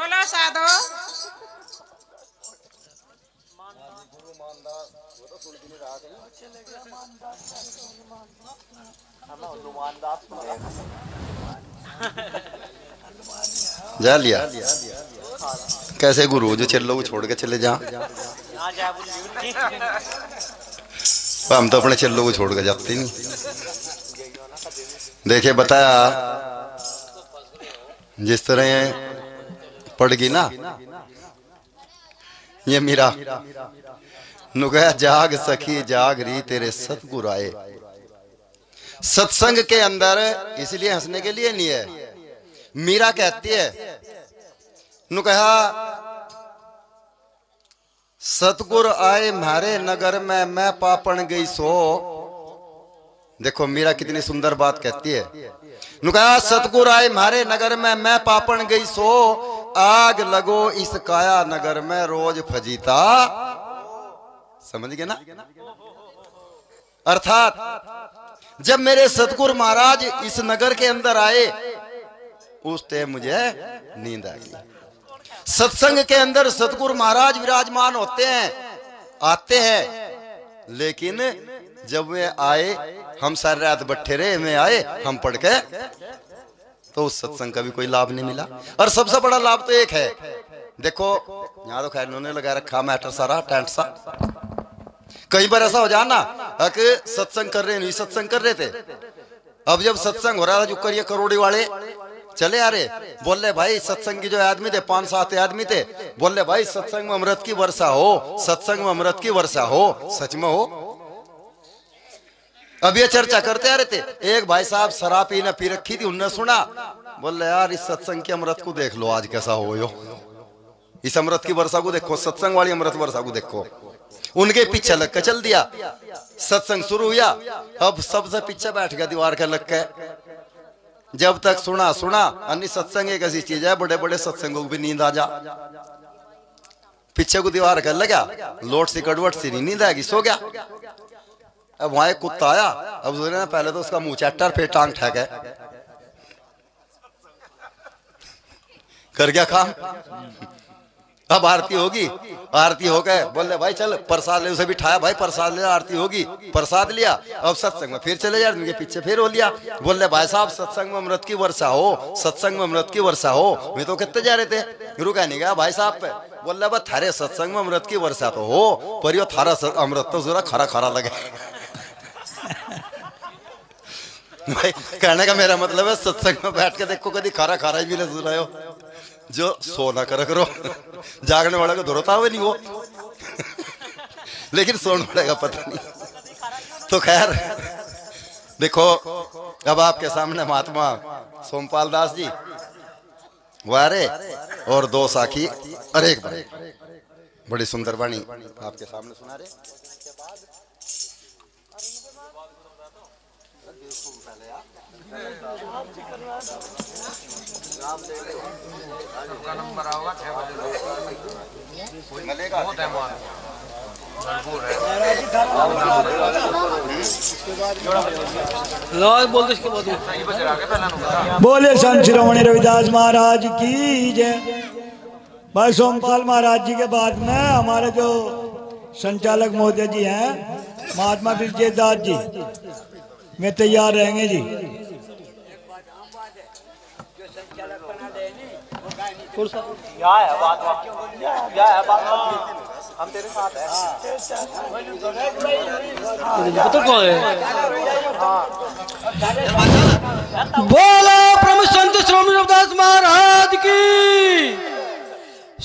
बोलो साधो। जा लिया कैसे गुरु जो चलो वो छोड़ के चले जा। हम तो अपने चलो को छोड़ के जाते नहीं। देखिए बताया जिस तरह पड़ गई ना ये मीरा नुगया जाग सखी जाग रही तेरे सतगुरु आए। सत्संग के अंदर इसलिए हंसने के लिए नहीं है। मीरा कहती है नुकहा सतगुरु आए म्हारे नगर में मैं पापन गई सो। देखो मीरा कितनी सुंदर बात कहती है। नुकहा सतगुरु आए म्हारे नगर में मैं पापन गई सो। आग लगो इस काया नगर में रोज फजीता। समझ गए ना। अर्थात जब मेरे सतगुरु महाराज इस नगर के अंदर आए उस टाइम मुझे नींद आ गई। सत्संग के अंदर सतगुरु महाराज विराजमान होते हैं आते हैं, लेकिन जब वे आए हम सारी रात बैठे रहे, में आए हम पढ़ के तो उस सत्संग का भी कोई लाभ नहीं मिला। और सबसे बड़ा लाभ तो एक है, देखो यहाँ तो खैर इन्होंने लगा रखा मैटर सारा टेंट सा। कई बार ऐसा हो जाना कि सत्संग कर रहे नहीं सत्संग कर रहे थे, अब जब सत्संग हो रहा था जो करिए करोड़ी वाले चले आ रहे, बोल रहे भाई सत्संग की जो आदमी थे 5-7 आदमी थे, बोल रहे भाई सत्संग में अमृत की वर्षा हो, सत्संग में अमृत की वर्षा हो। सच में हो। अब ये चर्चा करते आ रहे थे। एक भाई साहब शराब पी रखी थी, उनने सुना, बोल रहे यार इस सत्संग की अमृत को देख लो आज कैसा हो यो। इस अमृत की वर्षा को देखो, सत्संग वाली अमृत वर्षा को देखो। उनके पीछे लग के चल दिया। सत्संग शुरू हुआ, अब सबसे पीछे बैठ गया दीवार के लग के। जब तक सुना अन्य सत्संग एक ऐसी चीज है बड़े बड़े सत्संगों को भी नींद आ जा। पीछे को दीवार कर लगा, लोट सी कड़वट सी नींद आएगी, सो गया। अब वहां एक कुत्ता आया, अब उसने पहले तो उसका मुंह चैटर फिर टांग ठेके कर गया काम। अब आरती होगी, आरती हो गए, बोले भाई चल प्रसाद ले, उसे बिठाया भाई प्रसाद ले, आरती होगी प्रसाद लिया। अब सत्संग में फिर चले जाए, उनके पीछे फिर हो लिया। बोले भाई साहब सत्संग में अमृत की वर्षा हो, सत्संग में अमृत की वर्षा हो। मैं तो कितने जा रहे थे, रुका नहीं गया भाई साहब पे। बोले बस थारे सत्संग में अमृत की वर्षा तो हो, पर यो थारा अमृत तो जरा खरा खरा लगे। भाई कहने का मेरा मतलब है सत्संग में बैठ के देखो कभी खारा खारा ही भी ना सुना हो, जो सो ना करो जागने वाला को धोता हुआ नहीं वो। लेकिन सोने वाले का पता नहीं। तो खैर देखो अब आपके सामने महात्मा सोमपाल दास जी वारे और 2 साखी और एक भाई बड़ी सुंदर वाणी आपके सामने सुना रहे। बोले संत शिरोमणि रविदास महाराज की जय। भाई सोमपाल महाराज जी के बाद में हमारे जो संचालक महोदय जी हैं महात्मा विजयदास जी, वे तैयार रहेंगे जी। हम तेरे साथ हैं। बोलो प्रभु संत शिरोमणि रविदास महाराज की,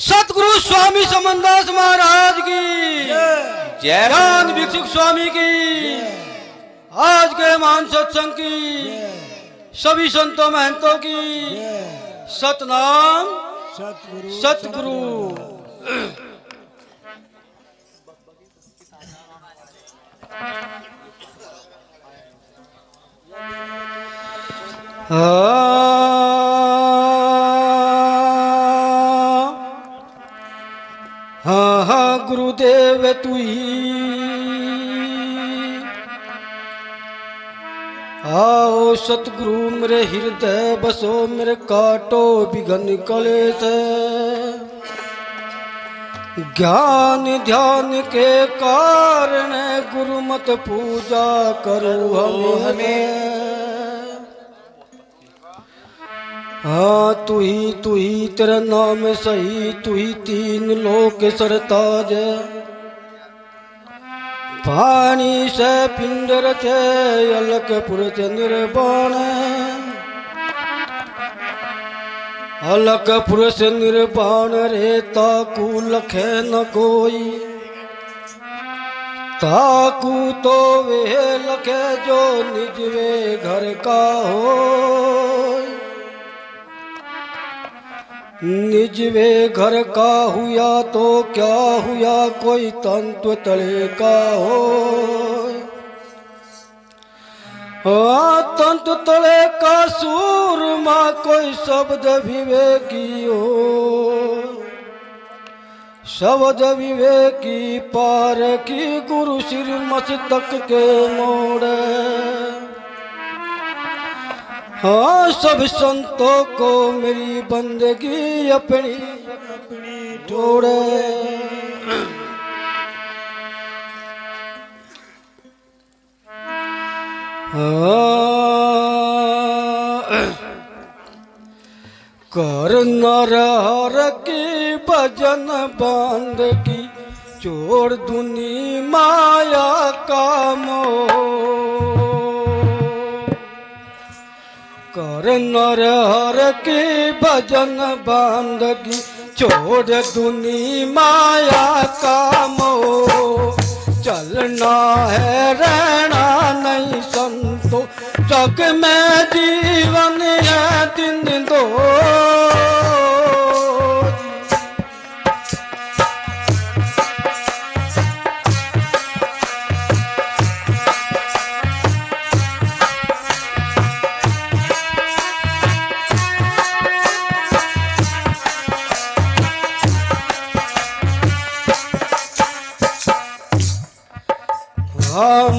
सतगुरु स्वामी समनदास महाराज की जय, ज्ञान भिक्षुक स्वामी की, आज के महान सत्संग की सभी संतों महंतों की सतनाम सतगुरु। हाँ गुरुदेव तू ही आओ सतगुरु मेरे हृदय बसो, मेरे काटो विघन कलेश। ज्ञान ध्यान के कारण गुरु मत पूजा करो हमें। हाँ तू ही तेरा नाम सही, तू ही तीन लोक सरताज। पानी से पिंड रचे अलक पुरुष निर्वाण। अलक पुरुष निर्वाण रे ताकू लखे न कोई। ताकू तो वे लखे जो निज वे घर का हो। निज वे घर का हुआ तो क्या हुआ, कोई तंत्र तले का हो। तंत्र तले का सूरमा कोई शब्द विवेकी हो। शब्द विवेकी पार की गुरु सिर मस्तक के मोड़े। हाँ सब संतों को मेरी बंदगी अपनी जोड़े। कर नर हर की भजन बंदगी, छोड़ दुनी माया का मोह। कर नर हर की भजन बंदगी, छोड़ दुनी माया का मोह। चलना है रहना नहीं संतो, जग में जीवन है दिन दो।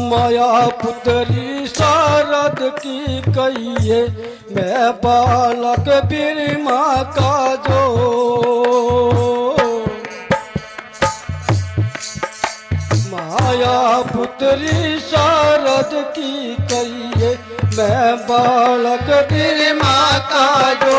माया पुत्री शारद की कहिए, मैं बालक बिरमा का जो। माया पुत्री शारद की कहिए, मैं बालक बिरमा का जो।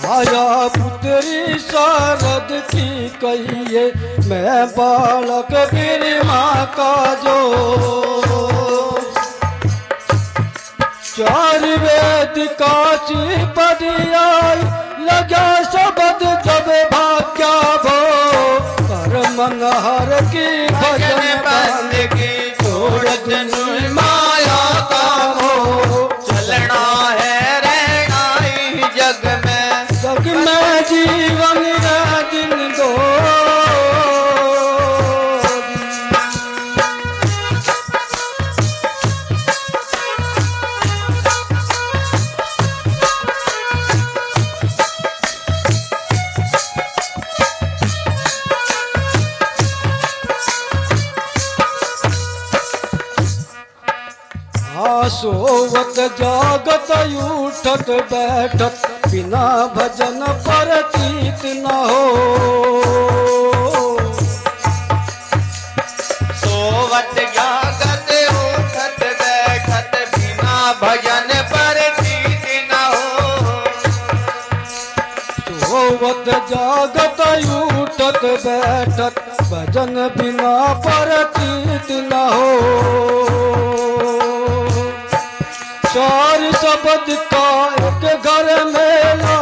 माया पुत्री शारद की कहिए, मैं बालक बिरमा का जो। चार वेद काशी पढ़ियाई, लगा शब्द जब भाग्या भो। कर मन हर की भजन बंदगी, छोड़ दुनी माया का हो। चलना है रहना ही जग में, जग में जीवन है दिन दो। सोवत जागत उठत बैठत, बिना भजन परतीत न हो। सोवत जागत उठत बैठत, बिना भजन परतीत न हो। सोवत जागत उठत बैठत, भजन बिना परतीत न हो। चार शब्द का एक घर मेला,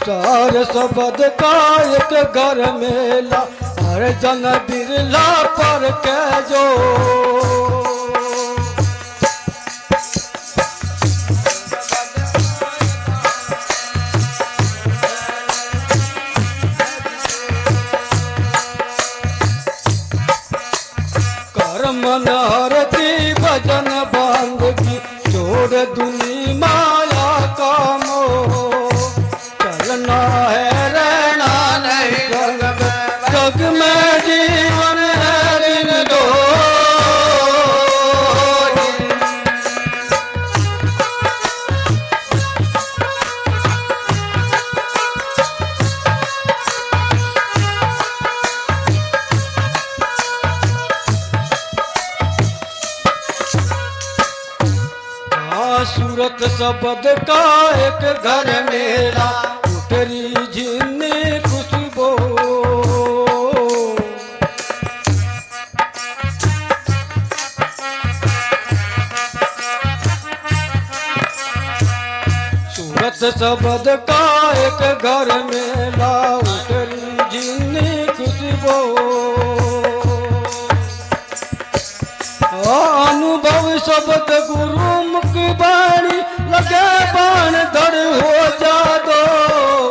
चार शब्द का एक घर मेला। हर जन बिरला पर के जो। मनहर की भजन बंदगी छोड़ दुनी माया का मोह चलना है रहना नहीं जग में जीवन है दिन दो सूरत शब्द का एक घर मेरा उतरी झिन्नी खुशबू सूरत शब्द का एक घर मेरा उतरी झिन्नी खुशबू अनुभव शब्द गुरु मुख बाणी लगे बाण धड़ हो जा दो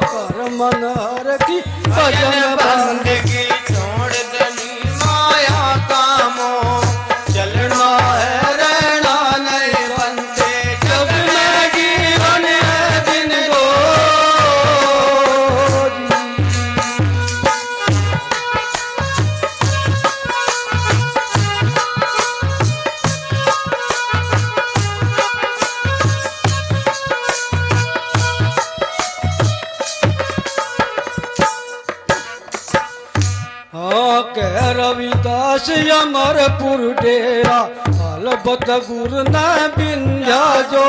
कर मनहर की भजन बंदगी छोड़ दनी माया का मोह चलना है रहना नहीं बनते जग में जीवन है दिन दो कह रविदास अमरपुर डेरा अलबत गुर न बिंध्या जो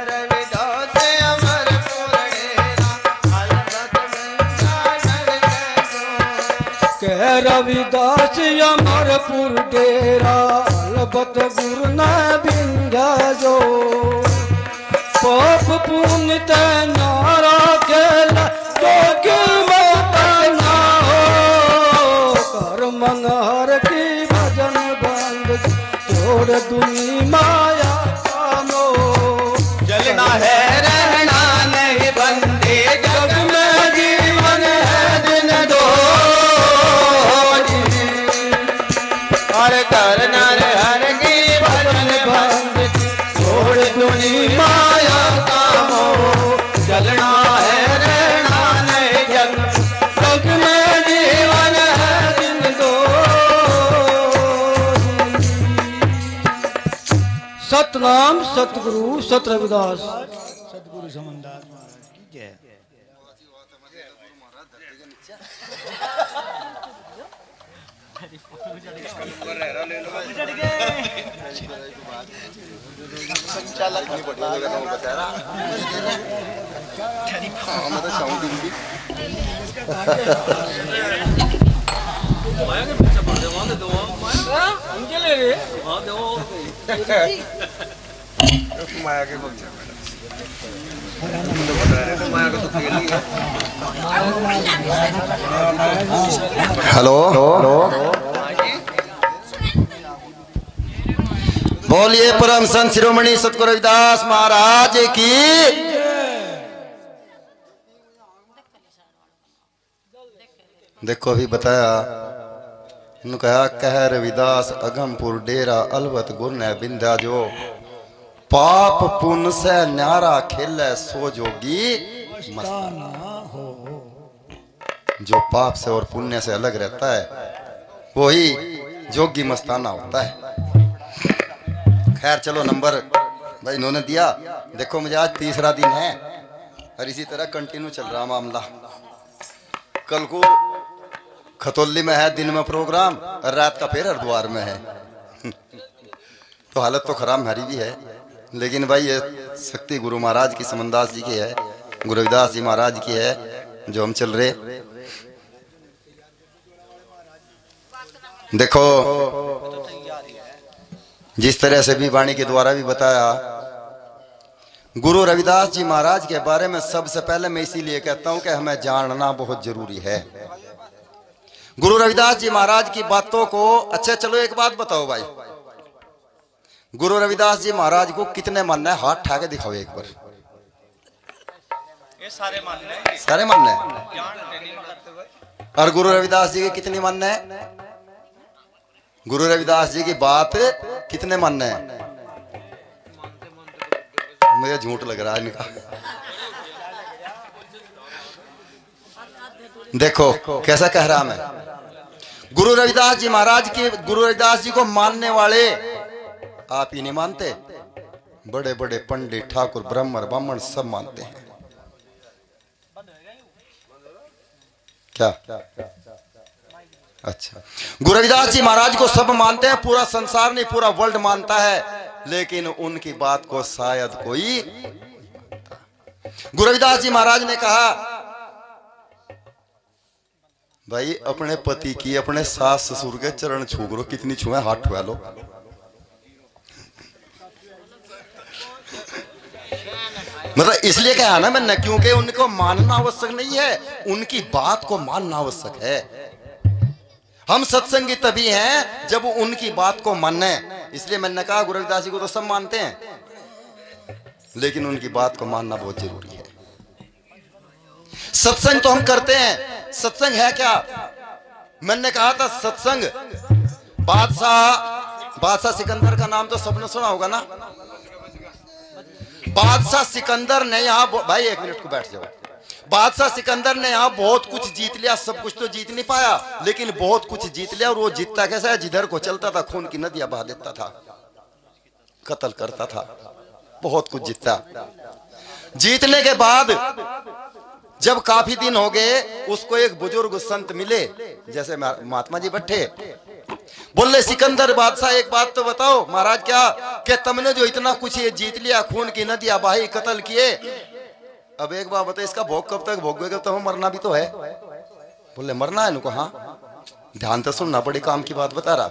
रविदास अमरपुर डेरा अलबत कह रविदास अमरपुर डेरा अलबत गुर न बिंध्या जो पाप पुण्य नारा खेल जोगी ना हो कर मनहर की भजन बंद छोड़ दुनी माया का मोह चलना है रहना नहीं बंदे जग में जीवन है दिन दो और करना हर की भजन बंद छोड़ दुनी माया का मोह चलना है रहना नहीं जग में जीवन है दिन दो सतनाम सतगुरु सत रविदास सतगुरु समनदास महाराज की जय। संचालक नहीं बढ़िया लगा ना बता रहा हाँ मैं तो चाहूँ दूंगी माया के पीछे पड़ दे वहां दो माया उनके ले रे वहां दो माया के बच्चे माया का तो खेल ही है। हेलो बोलिए परम संत शिरोमणि सतगुरु रविदास महाराज की देखो अभी बताया उन्होंने कहा कह रविदास अगमपुर डेरा अलबत गुर ने बिंदा जो पाप पुण्य से न्यारा खेले सो जोगी मस्ताना हो जो पाप से और पुण्य से अलग रहता है वही जोगी मस्ताना होता है। खैर चलो नंबर भाई इन्होंने दिया। देखो मुझे आज तीसरा दिन है और इसी तरह कंटिन्यू चल रहा मामला। कल को खतौली में है दिन में प्रोग्राम और रात का फिर हरिद्वार में है तो हालत तो खराब हमारी भी है, लेकिन भाई ये शक्ति गुरु महाराज की समनदास जी की है, गुरु रविदास जी महाराज की है जो हम चल रहे। देखो जिस तरह से भी वाणी के द्वारा भी बताया गुरु रविदास जी महाराज के बारे में सबसे पहले मैं इसीलिए कहता हूं कि हमें जानना बहुत जरूरी है गुरु रविदास जी महाराज की बातों को। अच्छा चलो एक बात बताओ भाई, गुरु रविदास जी महाराज को कितने मानना है? हाथ ठा के दिखाओ एक बार। ये सारे मानने हैं, सारे मानना है। जान नहीं करते हुए और गुरु रविदास जी के कितनी मानना है? गुरु रविदास जी की बात कितने मानना है? मुझे झूठ लग रहा है इनका। देखो कैसा कह रहा मैं। गुरु रविदास जी महाराज की, गुरु रविदास जी को मानने वाले आप ही नहीं मानते, बड़े बड़े पंडित ठाकुर ब्राह्मण ब्राह्मण सब मानते हैं। क्या? अच्छा, गुरु रविदास जी महाराज को सब मानते हैं, पूरा संसार नहीं पूरा वर्ल्ड मानता है, लेकिन उनकी बात को शायद कोई। गुरु रविदास जी महाराज ने कहा भाई अपने पति की, अपने सास ससुर के चरण छू करो, कितनी छुए हाथ ठुआ लो। मतलब इसलिए कहा ना मैंने, क्योंकि उनको मानना आवश्यक नहीं है, उनकी बात को मानना आवश्यक है। हम सत्संगी तभी हैं जब उनकी बात को माने। इसलिए मैंने कहा गुरु रविदास जी को तो सब मानते हैं, लेकिन उनकी बात को मानना बहुत जरूरी है। सत्संग तो हम करते हैं, सत्संग है क्या? मैंने कहा था सत्संग, बादशाह सिकंदर का नाम तो सबने सुना होगा ना। बादशाह सिकंदर ने यहाँ, भाई एक मिनट को बैठ जाओ। बादशाह सिकंदर ने यहाँ बहुत कुछ जीत लिया, सब कुछ तो जीत नहीं पाया, लेकिन बहुत कुछ जीत लिया। और वो जीतता कैसा है? जिधर को चलता था खून की नदियां बहा देता था, कत्ल करता था, बहुत कुछ जीता। जीतने के बाद जब काफी दिन हो गए, उसको एक बुजुर्ग संत मिले, जैसे महात्मा जी बैठे, बोले सिकंदर बादशाह एक बात तो बताओ। महाराज क्या? कि तुमने जो इतना कुछ ये जीत लिया, खून की नदियां बहाई, कत्ल किए, अब एक बात बताओ, इसका भोग कब तक भोगोगे? तो मरना भी तो है। बोले मरना है इनको? हाँ, ध्यान तो सुनना, बड़ी काम की बात बता रहा।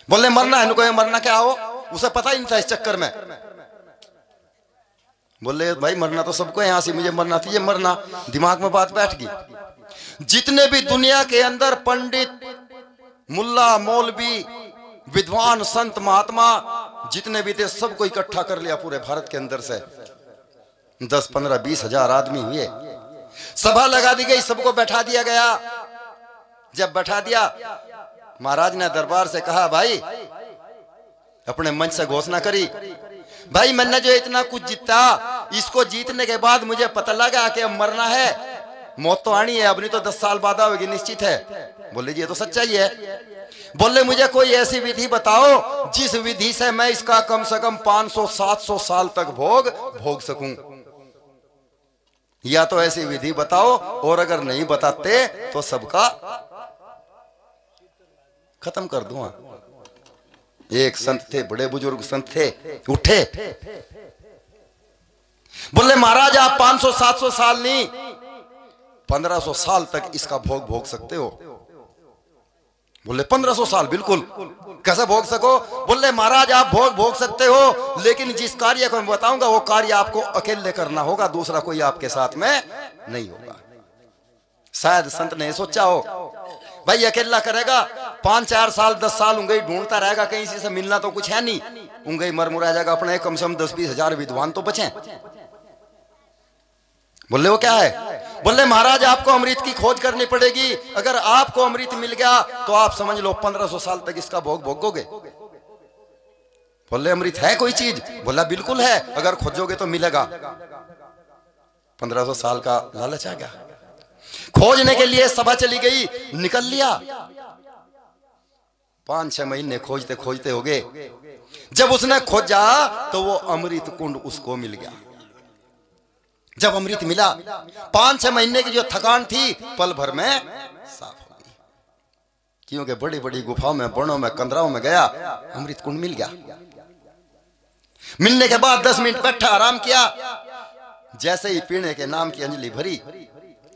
बोले मरना है इनको? मरना क्या हो? उसे पता ही नहीं था इस चक्कर में। बोले भाई मरना तो सबको है, यहां से मुझे मरना थी, ये मरना। दिमाग में बात बैठ गई। जितने भी दुनिया के अंदर पंडित, मुल्ला, मौलवी, विद्वान, संत, महात्मा जितने भी थे, सबको इकट्ठा कर लिया पूरे भारत के अंदर से। 10, 15, 20 हजार आदमी हुए, सभा लगा दी गई, सबको बैठा दिया गया। जब बैठा दिया, महाराज ने दरबार से कहा भाई, अपने मंच से घोषणा करी, भाई मैंने जो इतना कुछ जीता, इसको जीतने के बाद मुझे पता लगा कि अब मरना है, मौत तो आनी है, अब नहीं तो 10 साल बाद आएगी, निश्चित है। बोले जी ये तो सच्चाई है। बोले मुझे कोई ऐसी विधि बताओ जिस विधि से मैं इसका कम से कम 500-700 साल तक भोग सकूं, या तो ऐसी विधि बताओ, और अगर नहीं बताते तो सबका खत्म कर दूंगा। एक संत थे, बड़े बुजुर्ग संत थे, उठे, बोले महाराज आप 500-700 साल नहीं, 1500 साल तक इसका भोग सकते हो। बोले 1500 साल? बिल्कुल। कैसे भोग सको? बोले महाराज आप भोग सकते हो, लेकिन जिस कार्य को मैं बताऊंगा वो कार्य आपको अकेले करना होगा, दूसरा कोई आपके साथ में नहीं होगा। शायद संत ने सोचा हो भाई अकेला करेगा, 5-4 साल 10 साल उंगई ढूंढता रहेगा, कहीं से मिलना तो कुछ है नहीं, उंगई मर मुरा जाएगा, अपने कम से कम 10-20 हजार विद्वान तो बचे। बोले वो क्या है? बोले महाराज आपको अमृत की खोज करनी पड़ेगी, अगर आपको अमृत मिल गया तो आप समझ लो 1500 साल तक इसका भोगोगे। बोले अमृत है कोई चीज? बोला बिल्कुल है, अगर खोजोगे तो मिलेगा। 1500 साल का लालच आ गया। खोजने के लिए सभा चली गई, निकल लिया। 5-6 महीने खोजते खोजते हो गए। जब उसने खोजा तो वो अमृत कुंड उसको मिल गया। जब अमृत मिला, 5-6 महीने की जो थकान थी पल भर में साफ हो गई, क्योंकि बड़ी बड़ी गुफाओं में, बणों में, कंदराओं में गया, अमृत कुंड मिल गया। मिलने के बाद 10 मिनट बैठा, आराम किया। जैसे ही पीने के नाम की अंजलि भरी,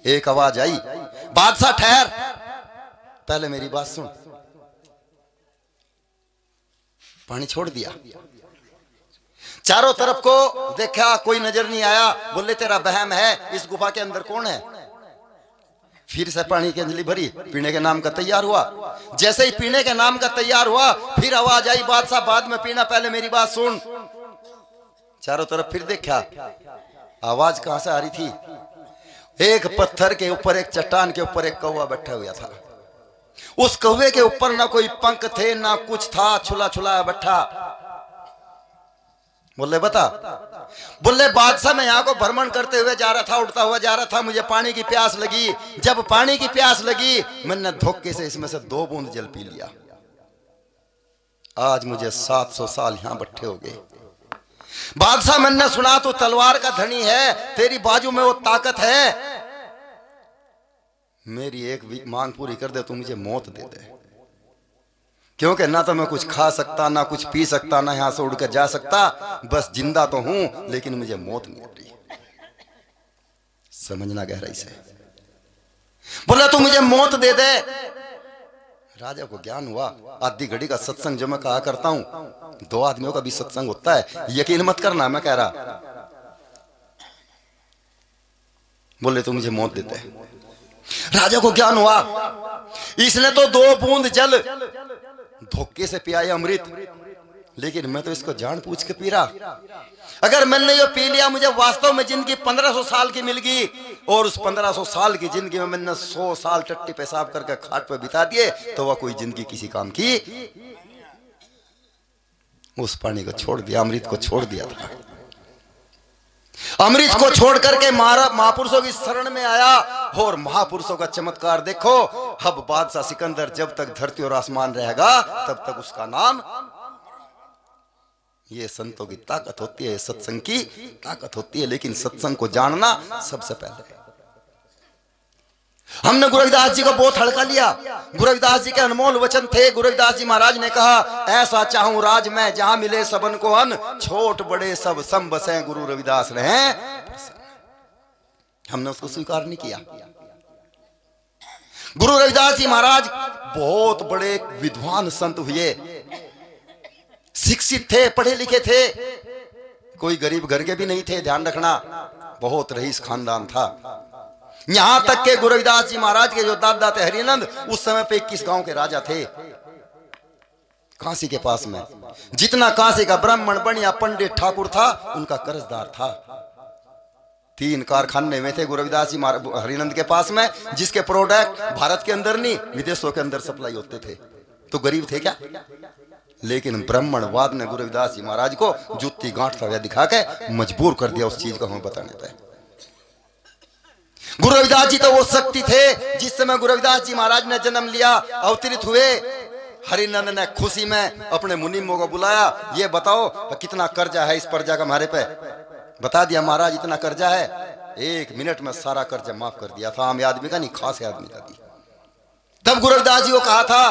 एक आवाज आई, बादशाह ठहर, पहले मेरी बात सुन। पानी छोड़ दिया, चारों तरफ को देखा, कोई नजर नहीं आया। बोले तेरा बहम है, इस गुफा के अंदर कौन है? फिर से पानी की अंजलि भरी, पीने के नाम का तैयार हुआ। जैसे ही पीने के नाम का तैयार हुआ, फिर आवाज आई, बादशाह बाद में पीना, पहले मेरी बात सुन। चारों तरफ फिर देखा, आवाज कहां से आ रही थी? एक पत्थर के ऊपर, एक चट्टान के ऊपर एक कौवा बैठा हुआ था। उस कौवे के ऊपर ना कोई पंख थे ना कुछ था, छुला छुला बैठा। बोले बता, बोले बादशाह मैं यहाँ को भ्रमण करते हुए जा रहा था, उड़ता हुआ जा रहा था, मुझे पानी की प्यास लगी। जब पानी की प्यास लगी मैंने धोखे से इसमें से 2 बूंद जल पी लिया। आज मुझे 700 साल यहां बैठे हो गए। बादशाह मैंने सुना तू तलवार का धनी है, तेरी बाजू में वो ताकत है, मेरी एक मांग पूरी कर दे, तू मुझे मौत दे दे। क्योंकि ना तो मैं कुछ खा सकता, ना कुछ पी सकता, ना यहां से उड़ कर जा सकता, बस जिंदा तो हूं लेकिन मुझे मौत नहीं मिल रही। समझना गहराई से। बोला तू मुझे मौत दे दे। राजा को ज्ञान हुआ, आधी घड़ी का सत्संग जो मैं कहा करता हूं 2 आदमियों का भी सत्संग होता है, यकीन मत करना मैं कह रहा। बोले तू मुझे मौत देते। राजा को ज्ञान हुआ, इसने तो 2 बूंद जल धोखे से पिया अमृत, लेकिन मैं तो इसको जान पूछ के पी रहा। अगर मैंने ये पी लिया मुझे वास्तव में जिंदगी 1500 साल की मिल गई, और उस 1500 साल की जिंदगी में मैंने 100 साल टट्टी पेशाब करके खाट पे बिता दिए, तो वह कोई जिंदगी किसी काम की। उस पानी को छोड़ दिया, अमृत को छोड़ दिया था। अमृत को छोड़ करके महापुरुषों की शरण में आया, और महापुरुषों का चमत्कार देखो। अब बादशाह सिकंदर जब तक धरती और आसमान रहेगा तब तक उसका नाम। ये संतों की ताकत होती है, सत्संग की ताकत होती है, लेकिन सत्संग को जानना सबसे पहले। हमने गुरु रविदास जी को बहुत हल्का लिया। गुरु रविदास जी के अनमोल वचन थे। गुरु रविदास जी महाराज ने कहा, ऐसा चाहूं राज में जहां मिले सबन को अन, छोट बड़े सब सम बसे गुरु रविदास रहे। हमने उसको स्वीकार नहीं किया। गुरु रविदास जी महाराज बहुत बड़े विद्वान संत हुए, शिक्षित थे, पढ़े लिखे थे, कोई गरीब घर के भी नहीं थे, ध्यान रखना, बहुत रईस खानदान था। यहां तक के गुरु रविदास जी महाराज के जो दादा थे हरिनंद, उस समय पे 21 गांव के राजा थे काशी के पास में। जितना काशी का ब्राह्मण बन या पंडित ठाकुर था, उनका कर्जदार था। 3 कारखाने में थे गुरु रविदास जी हरिनंद के पास में, जिसके प्रोडक्ट भारत के अंदर नहीं विदेशों के अंदर सप्लाई होते थे। तो गरीब थे क्या? लेकिन ब्राह्मणवाद ने गुरु रविदास जी महाराज को जूती गांठ सा दिखा के मजबूर कर दिया उस चीज को हमें बताने पे। गुरु रविदास जी तो वो शक्ति थे। जिस समय गुरु रविदास जी महाराज ने जन्म लिया, अवतरित हुए, हरिनंद ने खुशी में अपने मुनिमों को बुलाया, ये बताओ कितना कर्जा है इस प्रजा का हमारे पे। बता दिया महाराज इतना कर्जा है। 1 मिनट में सारा कर्जा माफ कर दिया था, आम आदमी का नहीं, खास आदमी का भी। तब गुरु रविदास जी को कहा था,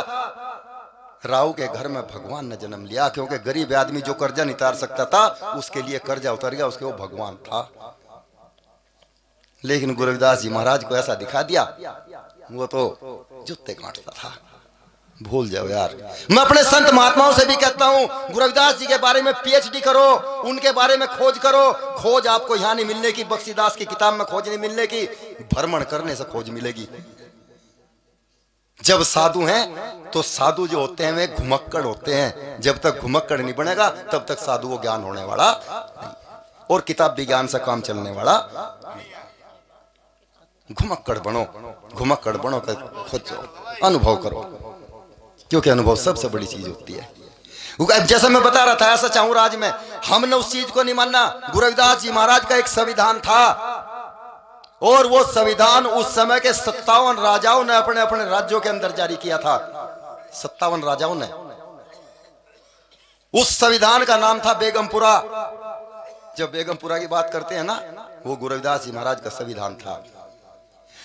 राव के घर में भगवान ने जन्म लिया, क्योंकि गरीब आदमी जो कर्जा नहीं उतार सकता था उसके लिए कर्जा उतर गया, उसके वो भगवान था। लेकिन गुरु रविदास जी महाराज को ऐसा दिखा दिया, वो तो जूते काटता था। भूल जाओ यार। मैं अपने संत महात्माओं से भी कहता हूं, गुरु रविदास जी के बारे में PhD करो, उनके बारे में खोज करो। खोज आपको यहां नहीं मिलने की, बख्शीदास की किताब में खोज नहीं मिलने की, भ्रमण करने से खोज मिलेगी। जब साधु हैं तो साधु जो होते हैं वे घुमक्कड़ होते हैं। जब तक घुमक्कड़ नहीं बनेगा तब तक साधु को ज्ञान होने वाला नहीं, और किताब विज्ञान से काम चलने वाला नहीं। घुमक्कड़ बनो, घुमक्कड़ बनो कर खोजो, अनुभव करो, क्योंकि अनुभव सबसे बड़ी चीज होती है। जैसा मैं बता रहा था, ऐसा चाहूं राज में, हमने उस चीज को नहीं मानना। गुरु रविदास जी महाराज का एक संविधान था, और वो संविधान उस समय के 57 राजाओं ने अपने अपने राज्यों के अंदर जारी किया था। 57 राजाओं ने। उस संविधान का नाम था बेगमपुरा। जब बेगमपुरा की बात करते हैं ना, वो गुरु रविदास जी महाराज का संविधान था।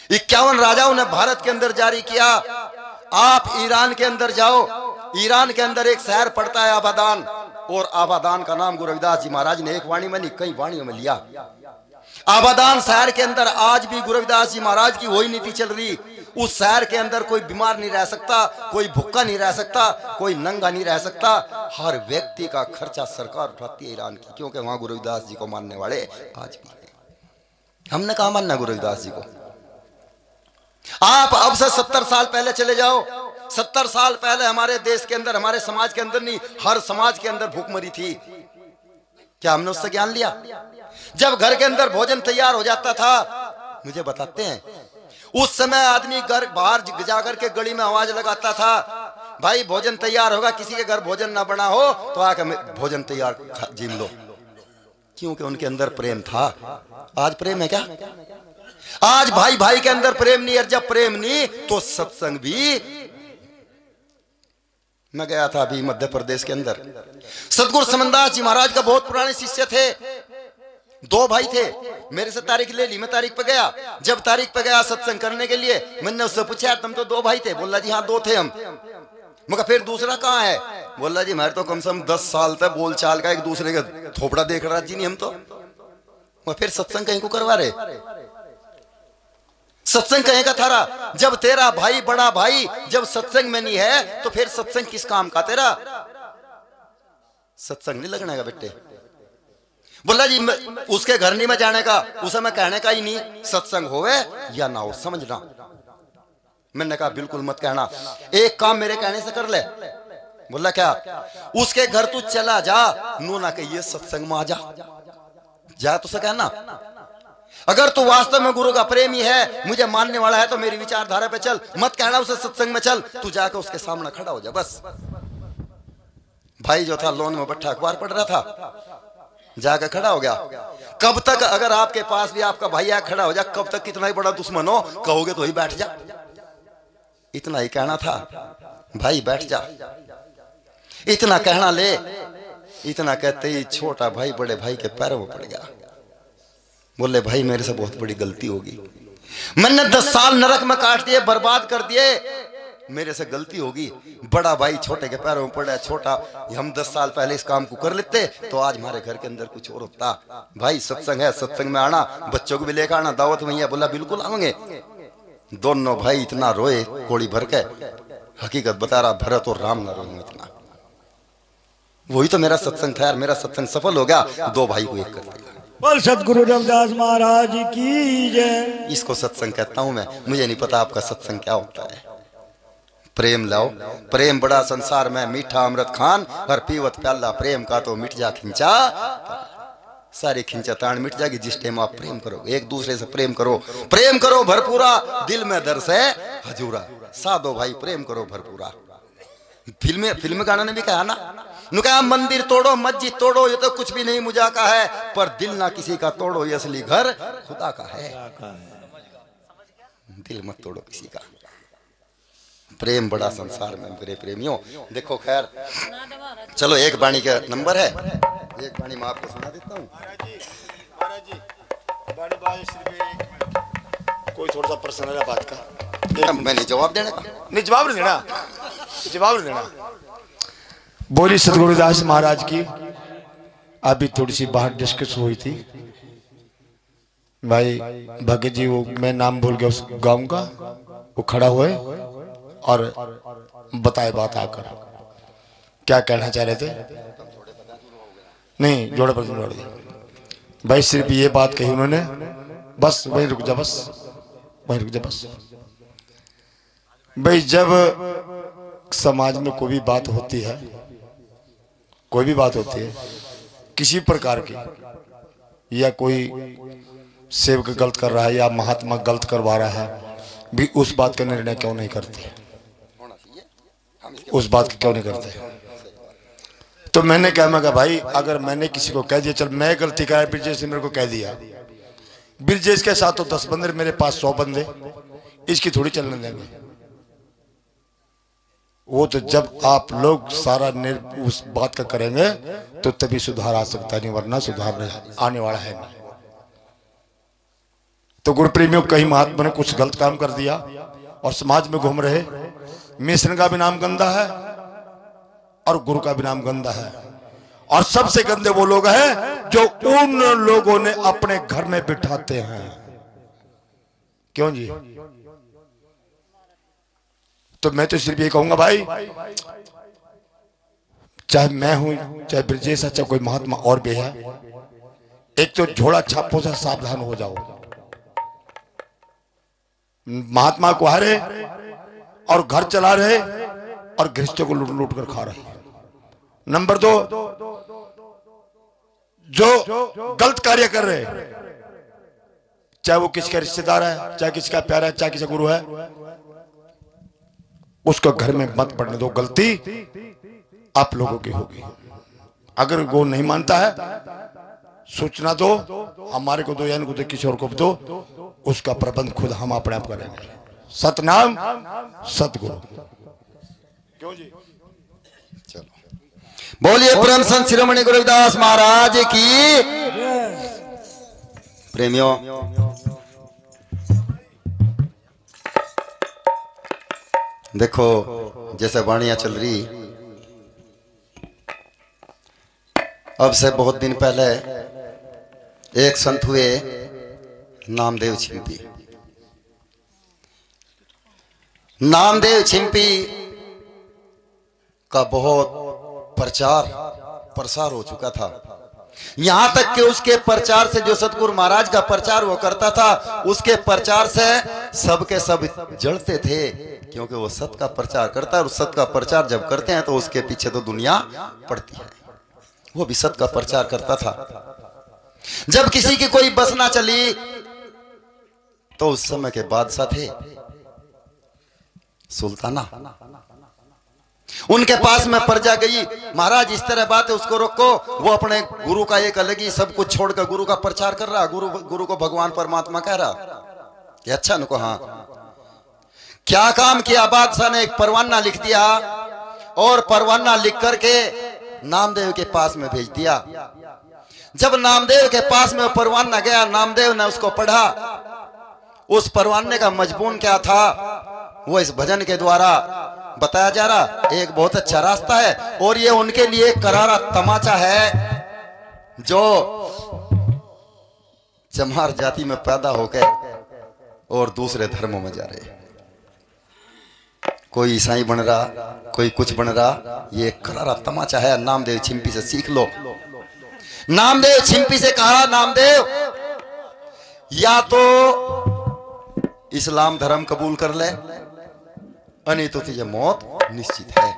51 राजाओं ने भारत के अंदर जारी किया। आप ईरान के अंदर जाओ, ईरान के अंदर एक शहर पड़ता है आबादान, और आबादान का नाम गुरु रविदास जी महाराज ने एक वाणी में नहीं कई वाणियों में लिया। आबादान शहर के अंदर आज भी गुरु रविदास जी महाराज की वही नीति चल रही। उस शहर के अंदर कोई बीमार नहीं रह सकता, कोई भूखा नहीं रह सकता, कोई नंगा नहीं रह सकता। हर व्यक्ति का खर्चा सरकार उठाती है ईरान की, क्योंकि वहां गुरु रविदास जी को मानने वाले आज भी हैं। हमने कहा मानना गुरु रविदास जी को। आप अब से 70 साल पहले चले जाओ। 70 साल पहले हमारे देश के अंदर, हमारे समाज के अंदर नहीं, हर समाज के अंदर भूखमरी थी। क्या हमने उससे ज्ञान लिया? जब घर के अंदर भोजन तैयार हो जाता था, मुझे बताते हैं उस समय आदमी घर बाहर जाकर के गली में आवाज लगाता था, भाई भोजन तैयार होगा, किसी के घर भोजन ना बना हो तो आके भोजन तैयार जीम लो, क्योंकि उनके अंदर प्रेम था। आज प्रेम है क्या? आज भाई भाई के अंदर प्रेम नहीं, और जब प्रेम नहीं तो सत्संग भी। मैं गया था अभी मध्य प्रदेश के अंदर, सतगुरु समनदास जी महाराज का बहुत पुराने शिष्य थे, 2 भाई थे। मेरे से तारीख ले ली, मैं तारीख पे गया। जब तारीख पे गया सत्संग करने के लिए, मैंने उससे पूछा तुम तो 2 भाई थे? बोला जी हाँ 2 थे हम। मगर फिर दूसरा कहाँ है? बोला जी हमारे तो कम से कम 10 साल तक बोल चाल का एक दूसरे का थोपड़ा देख रहा जी नहीं हम तो। मगर फिर सत्संग कहीं को करवा रहे? सत्संग कहीं का थारा? जब तेरा भाई बड़ा भाई जब सत्संग में नहीं है तो फिर सत्संग किस काम का तेरा? सत्संग नहीं लगने का बेटे। बोला जी उसके घर नहीं मैं जाने का, उसे मैं कहने का ही नहीं, सत्संग होवे या ना हो समझना। मैंने कहा बिल्कुल मत कहना, एक काम मेरे कहने से कर ले। बोला क्या? उसके घर तू चला जा, नो ना कहिए सत्संग में आ जा तो से कहना। अगर तू वास्तव में गुरु का प्रेमी है, मुझे मानने वाला है तो मेरी विचारधारा पे चल, मत कहना उसे सत्संग में चल, तू जाकर उसके सामने खड़ा हो जा बस। भाई जो था लोन में बैठा अखबार पढ़ रहा था, जाकर खड़ा हो गया। कब तक अगर आपके पास भी आपका भैया खड़ा हो जा, कब तक कितना ही बड़ा दुश्मन हो कहोगे तो ही बैठ जा, इतना ही कहना था। भाई बैठ जा, इतना कहना ले। इतना कहते ही छोटा भाई बड़े भाई के पैरों में पड़ गया। बोले भाई मेरे से बहुत बड़ी गलती होगी, मैंने 10 साल नरक में काट दिए, बर्बाद कर दिए, मेरे से गलती होगी। बड़ा भाई छोटे के पैरों में पड़ा, छोटा हम 10 साल पहले इस काम को कर लेते तो आज हमारे घर के अंदर कुछ और होता। भाई सत्संग है, सत्संग में आना, बच्चों को भी लेकर आना, दावत में है। बोला बिल्कुल आएंगे। दोनों भाई इतना रोए कोड़ी भर के, हकीकत बता रहा भरत और राम ना रोए इतना। वही तो मेरा सत्संग था यार, मेरा सत्संग सफल हो गया, 2 भाई को एक कर दिया। बोल सतगुरु रविदास महाराज की जय। इसको सत्संग कहता हूं मैं। मुझे नहीं पता आपका सत्संग क्या होता है। प्रेम लाओ, प्रेम बड़ा संसार में मीठा अमृत खान, और पीवत प्याला प्रेम का तो मिट जा खिंचा। सारी खिंचा ताण मिट जाएगी जिस टाइम आप प्रेम करोगे, एक दूसरे से प्रेम करो भरपूरा, दिल में दर्द है हजूरा। साधो भाई प्रेम करो भरपूरा। फिल्म गाना ने भी कहा ना, कहा मंदिर तोड़ो मस्जिद तोड़ो ये तो कुछ भी नहीं मुझा का है, पर दिल ना किसी का तोड़ो ये असली घर खुदा का है। दिल मत तोड़ो किसी का। प्रेम बड़ा संसार में मेरे प्रेमियों। देखो खैर चलो एक वाणी का नंबर है, एक वाणी मैं आपको सुना देता हूँ। कोई थोड़ा सा पर्सनल है बात का, मैंने जवाब देने का नहीं, जवाब नहीं देना, जवाब नहीं देना। बोली सतगुरुदास महाराज की। अभी थोड़ी सी बाहर डिस्कस हुई थी भाई भगत जी, वो मैं नाम भूल गया उस गांव का, वो खड़ा हुए और बताए बात आकर क्या कहना चाह रहे थे। नहीं जोड़े पर जोड़ दिया भाई, सिर्फ ये बात कही उन्होंने, बस वहीं रुक जा, बस वहीं रुक जा बस। भाई जब समाज में कोई भी बात होती है, कोई भी बात होती है किसी प्रकार की, या कोई सेवक गलत कर रहा है या महात्मा गलत करवा रहा है, भी उस बात का निर्णय क्यों नहीं करते, उस बात का क्यों नहीं करते। तो मैंने कहा, मैं कहा भाई अगर मैंने किसी को कह दिया, चल मैं गलती करा, ब्रिजेश ने मेरे को कह दिया, ब्रिजेश के साथ तो 10 बंदे, मेरे पास 100 बंदे, इसकी थोड़ी चलने देंगे। वो तो जब आप लोग सारा उस बात का करेंगे तो तभी सुधार आ सकता है, नहीं वरना सुधार आने वाला है नहीं। तो गुरु प्रेमियों, कहीं महात्मा ने कुछ गलत काम कर दिया और समाज में घूम रहे, मिश्रण का भी नाम गंदा है और गुरु का भी नाम गंदा है, और सबसे गंदे वो लोग हैं जो उन लोगों ने अपने घर में बिठाते हैं। क्यों जी? तो मैं तो सिर्फ ये कहूंगा भाई, चाहे मैं हूं, चाहे ब्रजेश है, चाहे कोई महात्मा और भी है, एक तो झोला छापों से सावधान हो जाओ। महात्मा को हारे और घर चला रहे और गृहस्थों को लूट लूट कर खा रहे। नंबर 2, जो गलत कार्य कर रहे, चाहे वो किसका रिश्तेदार है, चाहे किसका प्यारा है, चाहे किसका गुरु है, उसको घर में मत पड़ने दो। गलती आप लोगों की होगी। अगर वो नहीं मानता है, सूचना दो, हमारे को दो या इनको दो, किसी और को दो, उसका प्रबंध खुद हम अपने आप करेंगे। सतनाम सतगुरु। क्यों जी? चलो बोलिए परम संत शिरोमणि गुरु रविदास महाराज की। प्रेमियों, देखो जैसे वाणियां चल रही, अब से बहुत दिन पहले एक संत हुए नामदेव छिंपी। नामदेव छिंपी का बहुत प्रचार प्रसार हो चुका था, यहां तक कि उसके प्रचार से, जो सतगुरु महाराज का प्रचार वो करता था, उसके प्रचार से सबके सब जलते थे, क्योंकि वो सत का प्रचार करता है। और सत का प्रचार जब करते हैं तो उसके पीछे तो दुनिया पड़ती है। वो भी सत का प्रचार करता था। जब किसी की कोई बस ना चली तो उस समय के बादशाह थे सुल्ताना, उनके पास में प्रजा गई, महाराज इस तरह बात है, उसको रोको। वो अपने गुरु का एक अलग ही सब कुछ छोड़कर गुरु का प्रचार कर रहा, गुरु को भगवान परमात्मा कह रहा कि अच्छा नको। हाँ, क्या काम किया? बादशाह ने एक परवाना लिख दिया और परवाना लिख करके नामदेव के पास में भेज दिया। जब नामदेव के पास में परवाना गया, नामदेव ने उसको पढ़ा। उस परवाने का मजमून क्या था, वो इस भजन के द्वारा बताया जा रहा। एक बहुत अच्छा रास्ता है और ये उनके लिए करारा तमाचा है जो चमार जाति में पैदा होकर और दूसरे धर्मों में जा रहे। कोई ईसाई बन रहा, कोई कुछ बन रहा, ये करारा तमाचा है। नामदेव छिंपी से सीख लो। नामदेव छिंपी से कहा, नामदेव या तो इस्लाम धर्म कबूल कर ले, नहीं तो तुझे मौत निश्चित है।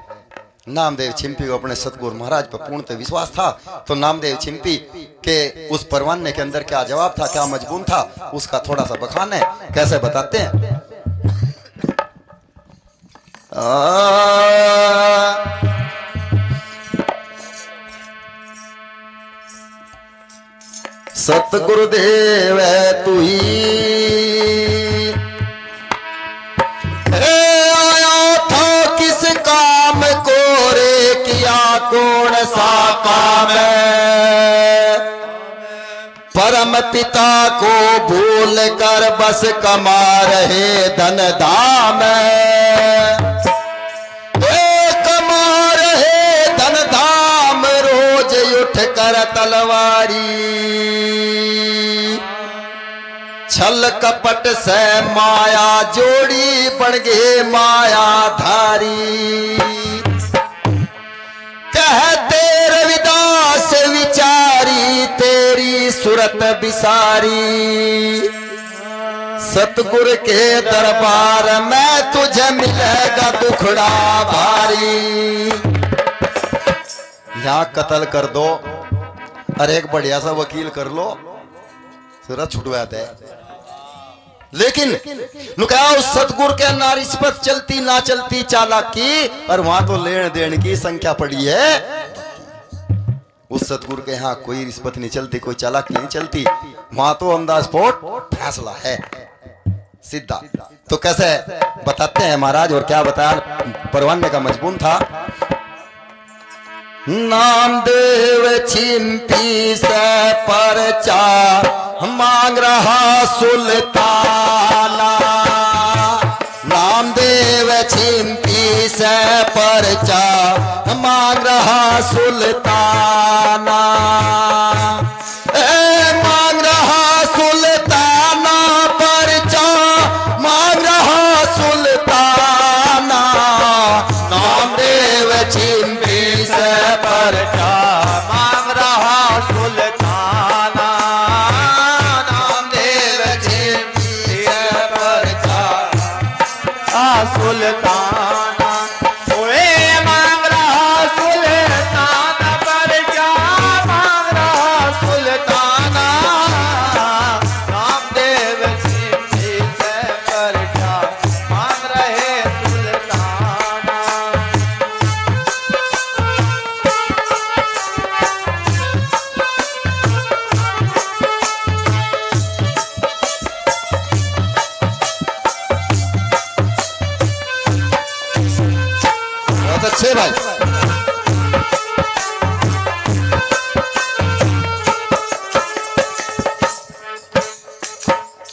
नामदेव छिंपी को अपने सतगुरु महाराज पर पूर्णतः विश्वास था। तो नामदेव छिंपी के उस परवाने के अंदर क्या जवाब था, क्या मजबून था, उसका थोड़ा सा बखान है। कैसे बताते हैं? सतगुरुदेव है तू ही आया था, किस काम को रे किया कौन सा काम है? परम पिता को भूल कर बस कमा रहे धन धाम, कमा रहे धन धाम, रोज उठ कर तलवारी, छल कपट से माया जोड़ी बन गए माया धारी। कहते रविदास विचारी तेरी सूरत बिसारी, सतगुरु के दरबार में तुझे मिलेगा दुखड़ा भारी। यहाँ कत्ल कर दो और एक बढ़िया सा वकील कर लो, सूरत छुटवाते हैं। लेकिन नुकया उस सतगुरु के ना रिश्वत चलती ना चलती चालाकी, और वहां तो लेन देन की संख्या पड़ी है। उस सतगुरु के यहाँ कोई रिश्वत नहीं चलती, कोई चालाकी नहीं चलती, वहां तो ऑन द स्पॉट फैसला है सीधा। तो कैसे बताते हैं महाराज, और क्या बताया परवाने का मजबून था। नामदेव छिंपी से परचा मांग रहा सुल्ताना, नामदेव छिंपी से परचा मांग रहा सुल्ताना, मांग रहा सुल्ताना, परचा मांग रहा सुल्ताना, नामदेव छिंपी से परचा मांग रहा सुल्ताना, नामदेव छिंपी से परचा सुल्ताना, ओए मांग रहा सुल्ताना, परचा मांग रहा सुल्ताना, नामदेव बहुत अच्छे भाई।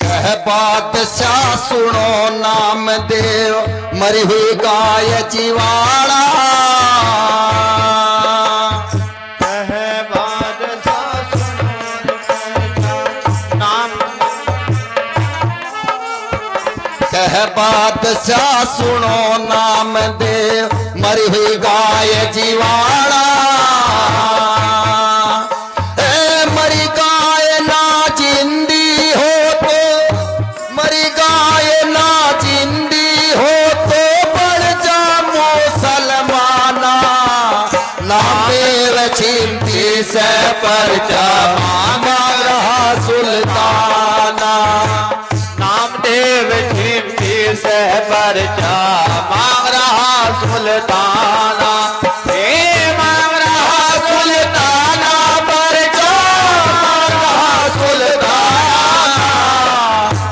कह बादशाह सुनो नाम देव मरी हुई गाय जीवाड़ा। कह बादशाह सुनो नाम देव मरी हुई गाय जीवाड़ा। मरी गाय ना जिंदी हो तो, मरी गाय ना जिंदी हो तो बढ़ जा मुसलमाना। नाम छिंती से परचा मांगा रहा सुल्ताना। नामदेव छिंती से परचा मांग रहा सुल्ताना। मांग रहा सुल्ताना परचा मांग रहा सुल्ताना।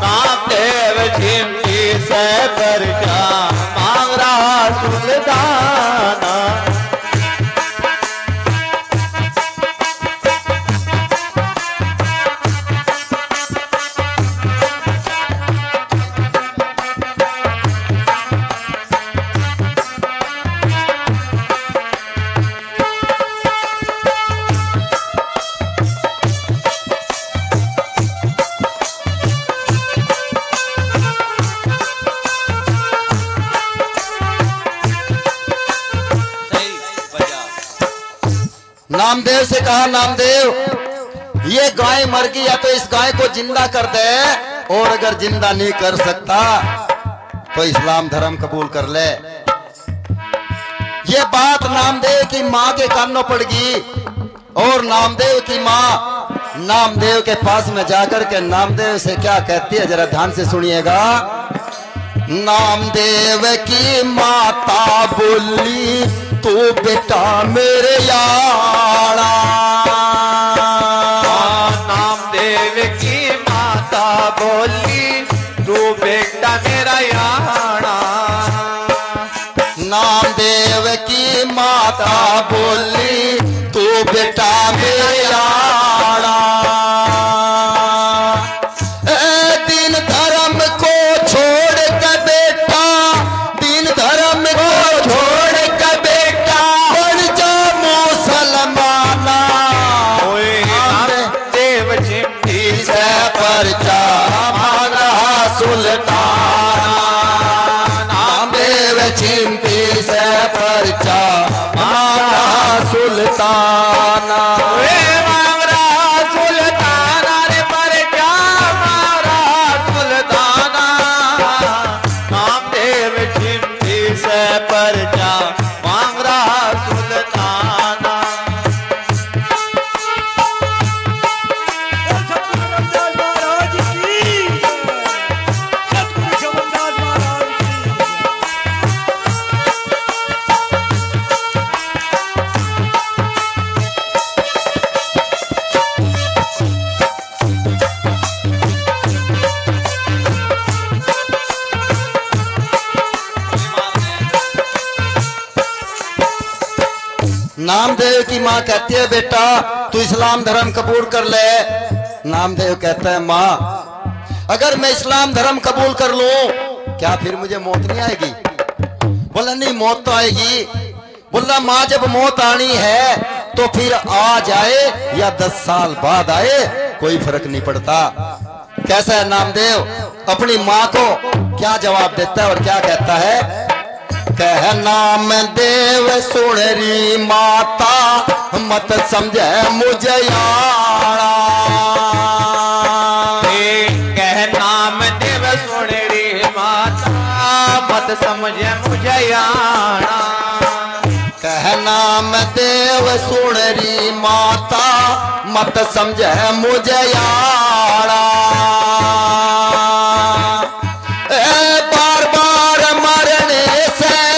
नामदेव छिंती से परचा मांग रहा सुल्ताना। नामदेव से कहा, नामदेव ये गाय मर गई, या तो इस गाय को जिंदा कर दे, और अगर जिंदा नहीं कर सकता तो इस्लाम धर्म कबूल कर ले। ये बात नामदेव की माँ के कानों पड़ गई, और नामदेव की माँ नामदेव के पास में जाकर के नामदेव से क्या कहती है, जरा ध्यान से सुनिएगा। नामदेव की माता बोली तू बेटा मेरे यारा। नामदेव की माता बोली तू बेटा मेरा यारा। नामदेव की माता बोली तू बेटा मेरा यारा। दिन धर्म को छोड़ कर बेटा, दिन धर्म को छोड़ कर बेटा बन जा मुसलमाना। नामदेव छिंती से परचा मांग रहा सुल्ताना। नामदेव छिंती से परचा मांग रहा सुल्ताना। मांग रहा सुल्ताना रे परचा मांग रहा सुल्ताना। नामदेव छिंती से परचा मांग रहा सुल्ताना। सतगुरु रविदास महाराज की सतगुरु शबनदास महाराज की। नामदेव की माँ कहती है बेटा तू इस्लाम धर्म कबूल कर ले। नामदेव कहता है माँ अगर मैं इस्लाम धर्म कबूल कर लूं क्या फिर मुझे मौत नहीं आएगी? बोला नहीं मौत तो आएगी। बोला माँ जब मौत आनी है तो फिर आ जाए या 10 साल बाद आए कोई फर्क नहीं पड़ता। कैसा है नामदेव अपनी माँ को क्या जवाब देता है और क्या कहता है? कह नामदेव सुन री माता मत समझे मुझे यारा। कह नामदेव सुन री माता मत समझे मुझे यारा। कह नामदेव सुन री माता मत समझे मुझे यारा।